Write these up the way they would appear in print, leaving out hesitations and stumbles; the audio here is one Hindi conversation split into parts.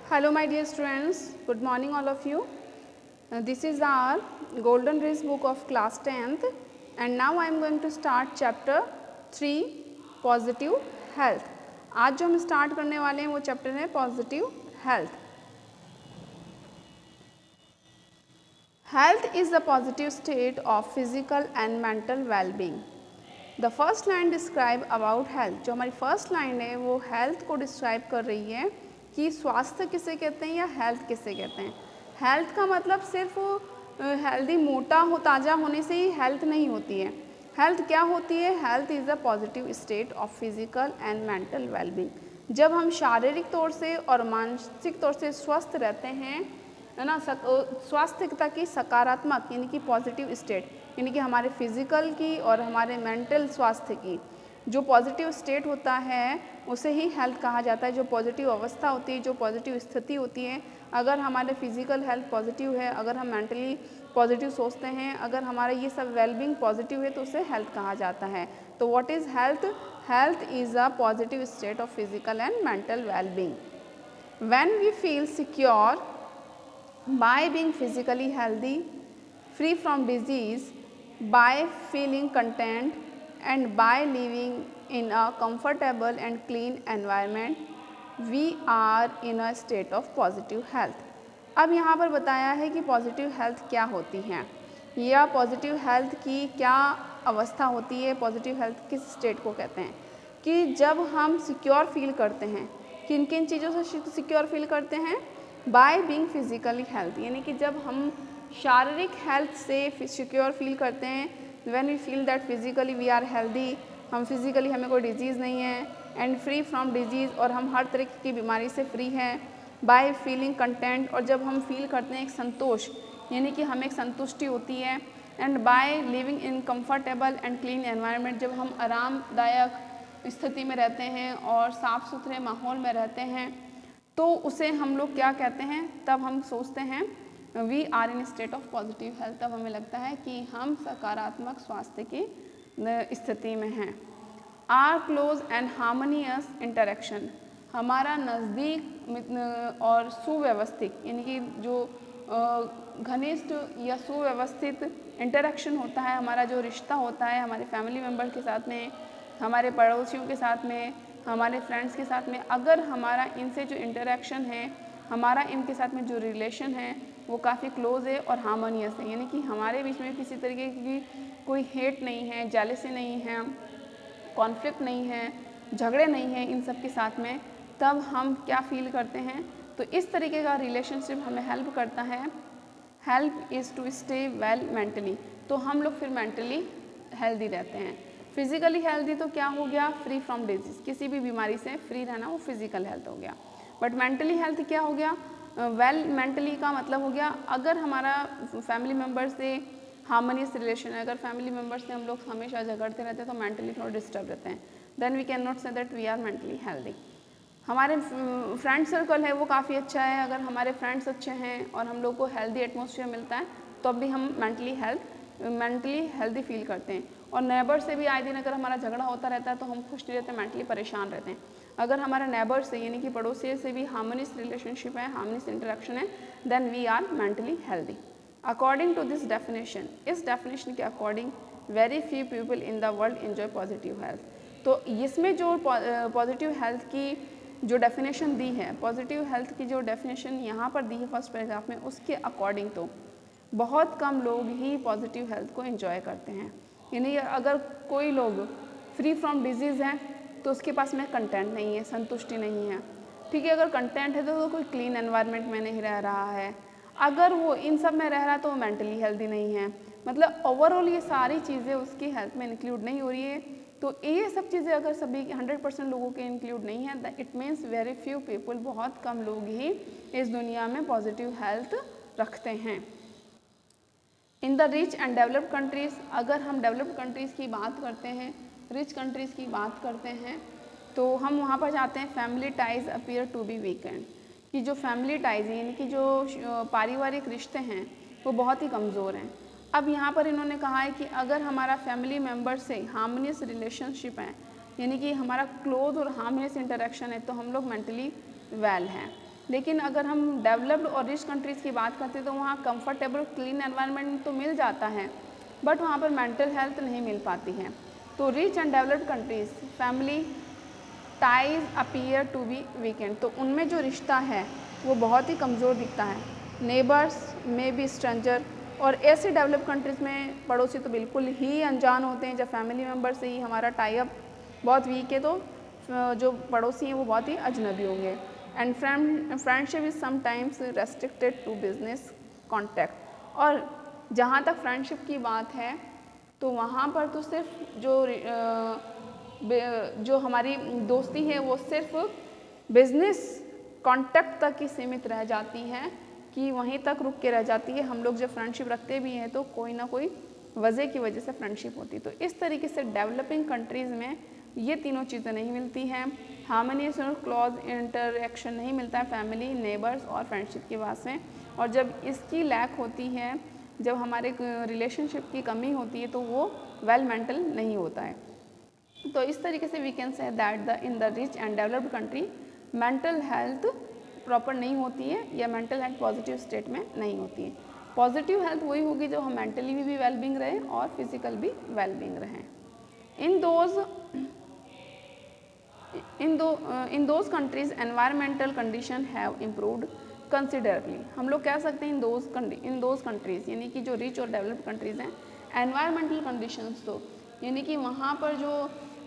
Hello my dear students, good morning all of you. This is our golden race book of class 10th and now I am going to start chapter 3 positive health. आज जो हम स्टार्ट करने वाले हैं वो चैप्टर है positive health. Health is the positive state of physical and mental well-being. The first line describe about health. जो हमारी फर्स्ट लाइन है वो हेल्थ को डिस्क्राइब कर रही है कि स्वास्थ्य किसे कहते हैं या हेल्थ किसे कहते हैं. हेल्थ का मतलब सिर्फ हेल्दी मोटा हो ताज़ा होने से ही हेल्थ नहीं होती है. हेल्थ क्या होती है? Health is a positive state of physical and mental wellbeing. जब हम शारीरिक तौर से और मानसिक तौर से स्वस्थ रहते हैं, है ना, स्वास्थ्यता की सकारात्मक यानी कि पॉजिटिव स्टेट यानी कि हमारे फिजिकल की और हमारे मेंटल स्वास्थ्य की जो पॉजिटिव स्टेट होता है उसे ही हेल्थ कहा जाता है. जो पॉजिटिव अवस्था होती है, जो पॉजिटिव स्थिति होती है, अगर हमारे फिजिकल हेल्थ पॉजिटिव है, अगर हम मेंटली पॉजिटिव सोचते हैं, अगर हमारा ये सब वेलबींग पॉजिटिव है तो उसे हेल्थ कहा जाता है. तो what is health? Health is a positive state of physical and mental wellbeing. When we feel secure by being physically healthy, free from disease, by feeling content and by living in a comfortable and clean environment, we are in a state of positive health. अब यहाँ पर बताया है कि पॉजिटिव हेल्थ क्या होती है या पॉजिटिव हेल्थ की क्या अवस्था होती है. पॉजिटिव हेल्थ किस स्टेट को कहते हैं कि जब हम सिक्योर फील करते हैं. किन किन चीज़ों से सिक्योर फील करते हैं? बाय बीइंग फिजिकली हेल्थ यानी कि जब हम शारीरिक हेल्थ से सिक्योर फील करते हैं. When we feel that physically we are healthy, हम फिजिकली हमें कोई डिजीज़ नहीं है, एंड फ्री फ्रॉम डिजीज़ और हम हर तरह की बीमारी से फ्री हैं. बाय फीलिंग कंटेंट और जब हम फील करते हैं एक संतोष यानी कि हमें एक संतुष्टि होती है. And by living in comfortable and clean environment जब हम आरामदायक स्थिति में रहते हैं और साफ़ सुथरे माहौल में रहते हैं तो उसे हम लोग क्या कहते हैं? तब हम सोचते हैं we are in state of positive health. तब हमें लगता है कि हम सकारात्मक स्वास्थ्य की स्थिति में हैं. Our close and harmonious interaction हमारा नज़दीक और सुव्यवस्थित यानी कि जो घनिष्ठ या सुव्यवस्थित इंटरेक्शन होता है, हमारा जो रिश्ता होता है हमारे फैमिली मेम्बर के साथ में, हमारे पड़ोसियों के साथ में, हमारे फ्रेंड्स के साथ में, अगर हमारा इनसे जो इंटरेक्शन है, हमारा इनके साथ में जो रिलेशन है वो काफ़ी क्लोज़ है और हार्मोनियस है यानी कि हमारे बीच में किसी तरीके की कोई हेट नहीं है, जेलसी नहीं है, कॉन्फ्लिक्ट नहीं है, झगड़े नहीं हैं इन सब के साथ में, तब हम क्या फील करते हैं? तो इस तरीके का रिलेशनशिप हमें हेल्प करता है. Help is to stay well mentally. तो हम लोग फिर मेंटली हेल्दी रहते हैं. फिजिकली हेल्दी तो क्या हो गया? फ्री फ्रॉम डिजीज़, किसी भी बीमारी से फ्री रहना वो फिजिकल हेल्थ हो गया. बट मेंटली हेल्थ क्या हो गया? वेल मेंटली का मतलब हो गया अगर हमारा फैमिली मेम्बर से हार्मोनियस रिलेशन है, अगर फैमिली मेम्बर से हम लोग हमेशा झगड़ते रहते हैं तो मेंटली थोड़ा डिस्टर्ब रहते हैं, then we can not say that we are mentally healthy. हमारे फ्रेंड सर्कल है वो काफ़ी अच्छा है, अगर हमारे फ्रेंड्स अच्छे हैं और हम लोग को हेल्दी एटमॉस्फेयर मिलता है तो अब भी हम मेंटली हेल्दी फील करते हैं. और नेबर से भी आए दिन अगर हमारा झगड़ा होता रहता है तो हम खुश नहीं रहते, मेंटली परेशान रहते हैं. अगर हमारे नेबर से यानी कि पड़ोसी से भी हार्मोनियस रिलेशनशिप है, हार्मोनियस इंटरेक्शन है, then we are mentally healthy. According to this definition, इस डेफिनेशन के according very few people in the world enjoy positive health. तो इसमें जो पॉजिटिव हेल्थ की जो डेफिनेशन दी है, पॉजिटिव हेल्थ की जो डेफिनेशन यहाँ पर दी है फर्स्ट पैराग्राफ में, उसके अकॉर्डिंग तो बहुत कम लोग ही पॉजिटिव हेल्थ को एंजॉय करते हैं. यानी अगर कोई लोग फ्री फ्रॉम डिजीज़ हैं तो उसके पास में कंटेंट नहीं है, संतुष्टि नहीं है. ठीक है, अगर कंटेंट है तो कोई क्लीन एनवायरनमेंट में नहीं रह रहा है, अगर वो इन सब में रह रहा है तो वो मेंटली हेल्दी नहीं है. मतलब ओवरऑल ये सारी चीज़ें उसकी हेल्थ में इंक्लूड नहीं हो रही है. तो ये सब चीज़ें अगर सभी 100% लोगों के इंक्लूड नहीं है, it means very few people, बहुत कम लोग ही इस दुनिया में पॉजिटिव हेल्थ रखते हैं. इन the rich and developed countries, अगर हम डेवलप्ड कंट्रीज़ की बात करते हैं, रिच कंट्रीज़ की बात करते हैं तो हम वहाँ पर जाते हैं family ties appear to be weakened, कि जो फैमिली टाइज यानी कि जो पारिवारिक रिश्ते हैं वो बहुत ही कमज़ोर हैं. अब यहाँ पर इन्होंने कहा है कि अगर हमारा फैमिली मेम्बर से हार्मोनियस रिलेशनशिप है यानी कि हमारा क्लोज और हार्मोनियस इंटरेक्शन है तो हम लोग मेंटली वेल हैं. लेकिन अगर हम डेवलप्ड और रिच कंट्रीज़ की बात करते हैं तो वहाँ कंफर्टेबल क्लीन एनवायरनमेंट तो मिल जाता है, बट वहाँ पर मेंटल हेल्थ नहीं मिल पाती है। तो rich and developed countries family ties appear to be weakened, तो उनमें जो रिश्ता है वो बहुत ही कमज़ोर दिखता है। नेबर्स में बी स्ट्रेंजर, और ऐसे डेवलप कंट्रीज़ में पड़ोसी तो बिल्कुल ही अनजान होते हैं। जब फैमिली मेम्बर से ही हमारा टाई अप बहुत वीक है तो जो पड़ोसी हैं वो बहुत ही अजनबी होंगे। And friendship is sometimes restricted to business contact, और जहाँ तक फ्रेंडशिप की बात है तो वहाँ पर तो सिर्फ जो हमारी दोस्ती है वो सिर्फ बिजनेस कॉन्टैक्ट तक ही सीमित रह जाती हैं, कि वहीं तक रुक के रह जाती है। हम लोग जब फ्रेंडशिप रखते भी हैं तो कोई ना कोई वजह की वजह से फ्रेंडशिप होती है। तो इस तरीके से डेवलपिंग कंट्रीज़ में ये तीनों चीज़ें नहीं मिलती हैं। हार्मोनियस और क्लोज इंटरेक्शन नहीं मिलता है फैमिली, नेबर्स और फ्रेंडशिप की बात से। और जब इसकी लैक होती है, जब हमारे रिलेशनशिप की कमी होती है तो वो वेल मेंटल नहीं होता है। तो इस तरीके से we can say that in the rich and developed country mental health proper नहीं होती है, या मेंटल हेल्थ पॉजिटिव स्टेट में नहीं होती है। पॉजिटिव हेल्थ वही होगी जो हम मेंटली भी वेल बींग रहें और फिजिकल भी वेल बींग रहें। In those countries environmental condition have improved considerably. हम लोग कह सकते हैं इन दोज कंट्रीज यानी कि जो रिच और डेवलप्ड कंट्रीज़ हैं, एनवायरमेंटल कंडीशंस तो यानी कि वहाँ पर जो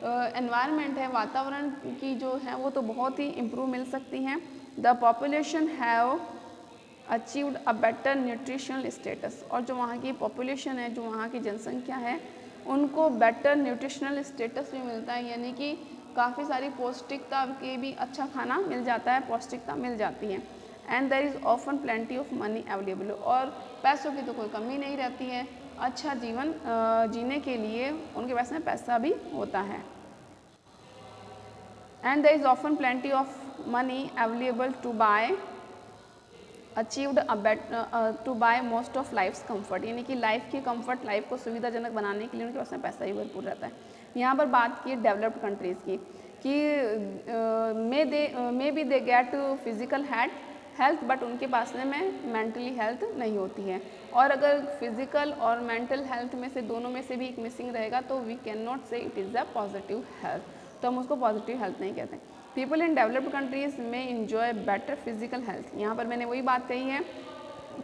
एनवायरनमेंट है, वातावरण की जो है वो तो बहुत ही इम्प्रूव मिल सकती हैं। The population have achieved a better nutritional status, और जो वहाँ की पॉपुलेशन है, जो वहाँ की जनसंख्या है, उनको बेटर न्यूट्रिशनल स्टेटस भी मिलता है, यानी कि काफ़ी सारी पौष्टिकता के भी अच्छा खाना मिल जाता है, पौष्टिकता मिल जाती है। And there is often plenty of money available, और पैसों की तो कोई कमी नहीं रहती है। अच्छा जीवन जीने के लिए उनके पास में पैसा भी होता है। And there is often plenty of money available to buy achieved to buy most of life's comfort, यानी कि लाइफ की कंफर्ट, लाइफ को सुविधाजनक बनाने के लिए उनके पास में पैसा ही भरपूर रहता है। यहाँ पर बात की डेवलप्ड कंट्रीज़ की कि may be they get physical health, but उनके पास में मेंटली हेल्थ नहीं होती है। और अगर फिजिकल और मेंटल हेल्थ में से दोनों में से भी एक मिसिंग रहेगा तो we can not say it is a positive health, तो हम उसको पॉजिटिव हेल्थ नहीं कहते। पीपल इन डेवलप्ड कंट्रीज में इंजॉय बेटर फिजिकल हेल्थ, यहाँ पर मैंने वही बात कही है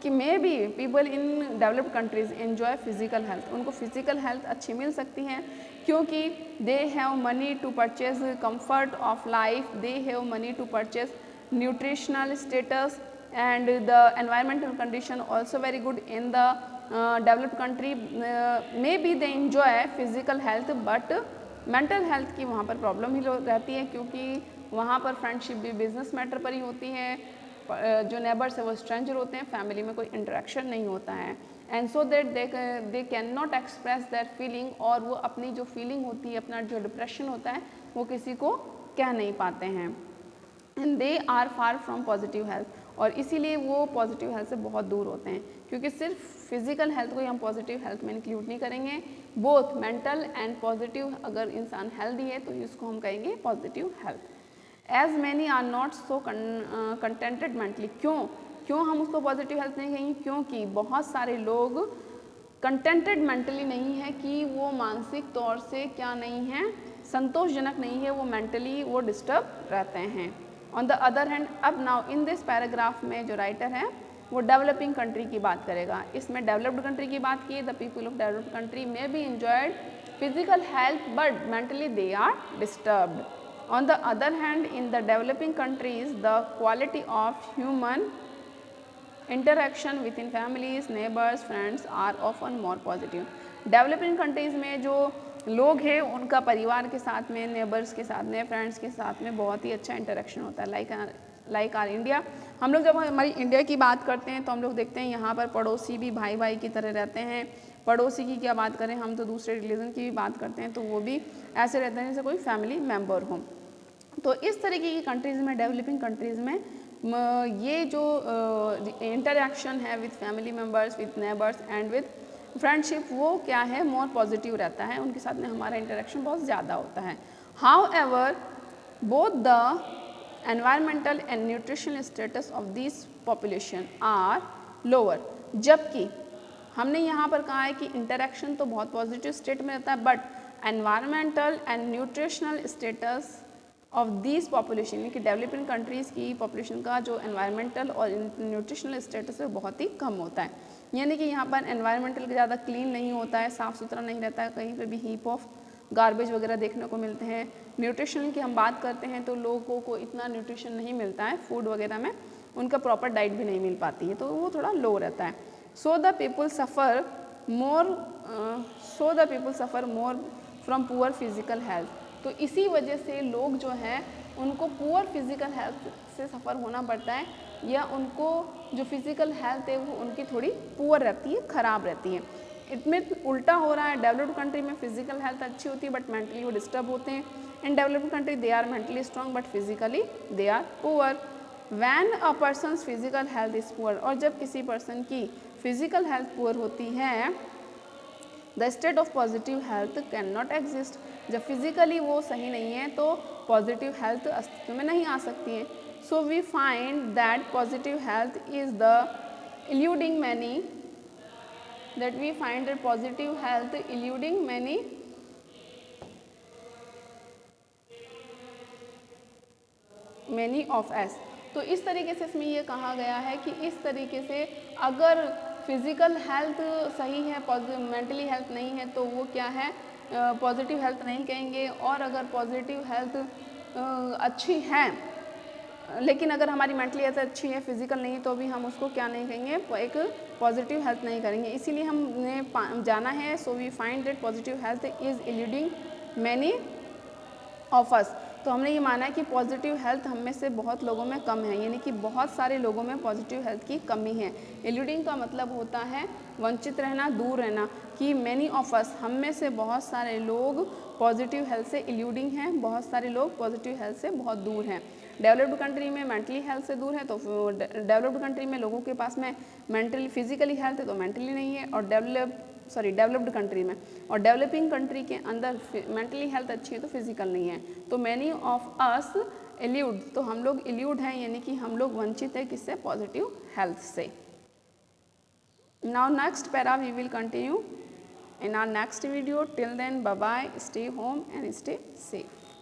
कि maybe people in developed countries enjoy physical health, उनको फिजिकल हेल्थ अच्छी मिल सकती है क्योंकि they have money to purchase comfort of life, they have money to purchase nutritional status, and the environmental condition also very good in the developed country. May be they enjoy physical health, but mental health की वहाँ पर प्रॉब्लम ही रहती है, क्योंकि वहाँ पर फ्रेंडशिप भी बिजनेस मैटर पर ही होती है, जो नेबर्स है वो स्ट्रेंजर होते हैं, फैमिली में कोई इंटरेक्शन नहीं होता है। And so that they can not express that feeling, और वो अपनी जो फीलिंग होती है, अपना जो डिप्रेशन होता है वो किसी को कह नहीं पाते हैं। And they are far from positive health, और इसीलिए वो पॉजिटिव हेल्थ से बहुत दूर होते हैं, क्योंकि सिर्फ फिजिकल हेल्थ को ही हम पॉजिटिव हेल्थ में इंक्लूड नहीं करेंगे। बोथ मेंटल एंड पॉजिटिव, अगर इंसान हेल्दी है तो इसको हम कहेंगे positive health. As many are not so contented mentally, क्यों हम उसको पॉजिटिव हेल्थ नहीं कहेंगे? क्योंकि बहुत सारे लोग कंटेंटेड मेंटली नहीं है, कि वो मानसिक तौर से क्या नहीं है, संतोषजनक नहीं है, वो मेंटली वो डिस्टर्ब रहते हैं। ऑन द अदर हैंड, अब नाउ इन दिस पैराग्राफ में जो राइटर है वो डेवलपिंग कंट्री की बात करेगा। इसमें डेवलप्ड कंट्री की बात की, the people of developed country में be enjoyed physical health but mentally they are disturbed. On the other hand, in the developing countries, the quality of human interaction within families, neighbors, friends are often more positive. Developing countries में जो लोग हैं उनका परिवार के साथ में, नेबर्स के साथ में, फ्रेंड्स के साथ में बहुत ही अच्छा इंटरेक्शन होता है। लाइक आर इंडिया, हम लोग जब हमारी इंडिया की बात करते हैं तो हम लोग देखते हैं यहाँ पर पड़ोसी भी भाई भाई की तरह रहते हैं। पड़ोसी की क्या बात करें, हम तो दूसरे रिलीजन की भी बात करते हैं तो वो भी ऐसे रहते हैं जैसे कोई फैमिली मेम्बर हो। तो इस तरीके की कंट्रीज़ में, डेवलपिंग कंट्रीज़ में ये जो इंटरेक्शन है with family members, with neighbours and with friendship, वो क्या है, मोर पॉजिटिव रहता है, उनके साथ में हमारा इंटरेक्शन बहुत ज़्यादा होता है। However both the environmental and nutritional status of this population are lower. जबकि हमने यहाँ पर कहा है कि इंटरेक्शन तो बहुत पॉजिटिव स्टेट में रहता है, but environmental and nutritional status of this population यानी कि डेवलपिंग कंट्रीज़ की पॉपुलेशन का जो एनवायरमेंटल और न्यूट्रिशनल स्टेटस है बहुत ही कम होता है। यानी कि यहाँ पर एनवायरमेंटल ज़्यादा क्लीन नहीं होता है, साफ़ सुथरा नहीं रहता है, कहीं पे भी हीप ऑफ गार्बेज वगैरह देखने को मिलते हैं। न्यूट्रिशन की हम बात करते हैं तो लोगों को इतना न्यूट्रिशन नहीं मिलता है फूड वगैरह में, उनका प्रॉपर डाइट भी नहीं मिल पाती है, तो वो थोड़ा लो रहता है। So the people suffer more from poor physical health. तो इसी वजह से लोग जो हैं उनको पुअर फिजिकल हेल्थ से सफ़र होना पड़ता है, या उनको जो फिजिकल हेल्थ है वो उनकी थोड़ी पुअर रहती है, ख़राब रहती है। इसमें उल्टा हो रहा है, डेवलप्ड कंट्री में फिजिकल हेल्थ अच्छी होती है बट मेंटली वो डिस्टर्ब होते हैं। In developed country they are mentally strong but physically they are poor. When a person's physical health is poor, और जब किसी पर्सन की फिजिकल हेल्थ पुअर होती है, the state of positive health can not exist. जब फिजिकली वो सही नहीं है तो पॉजिटिव हेल्थ अस्तित्व में नहीं आ सकती है। So we find that positive health is the eluding many that we find that positive health eluding many of us। तो इस तरीके से इसमें ये कहा गया है कि इस तरीके से अगर फिजिकल हेल्थ सही है, मेंटली हेल्थ नहीं है, तो वो क्या है, पॉजिटिव हेल्थ नहीं कहेंगे। और अगर पॉजिटिव हेल्थ अच्छी है लेकिन अगर हमारी मेंटली हेल्थ अच्छी है, फिजिकल नहीं, तो भी हम उसको क्या नहीं कहेंगे, एक पॉजिटिव हेल्थ नहीं करेंगे। इसीलिए हमने जाना है, so we find that positive health is eluding many of us. तो हमने ये माना है कि पॉजिटिव हेल्थ हम में से बहुत लोगों में कम है, यानी कि बहुत सारे लोगों में पॉजिटिव हेल्थ की कमी है। इल्यूडिंग का मतलब होता है वंचित रहना, दूर रहना, कि मैनी ऑफ अस, हम में से बहुत सारे लोग पॉजिटिव हेल्थ से इल्यूडिंग हैं, बहुत सारे लोग पॉजिटिव हेल्थ से बहुत दूर हैं। डेवलप्ड कंट्री में मेंटली हेल्थ से दूर है, तो डेवलप्ड कंट्री में लोगों के पास में मेंटली फिजिकली हेल्थ है तो मेंटली नहीं है, और डेवलप्ड कंट्री में, और डेवलपिंग कंट्री के अंदर मेंटली हेल्थ अच्छी है तो फिजिकल नहीं है। तो मैनी ऑफ अस इल्यूड, तो हम लोग इल्यूड हैं, यानी कि हम लोग वंचित है किससे, पॉजिटिव हेल्थ से। Now next para we will continue in our next video. Till then, bye bye, stay home and stay safe.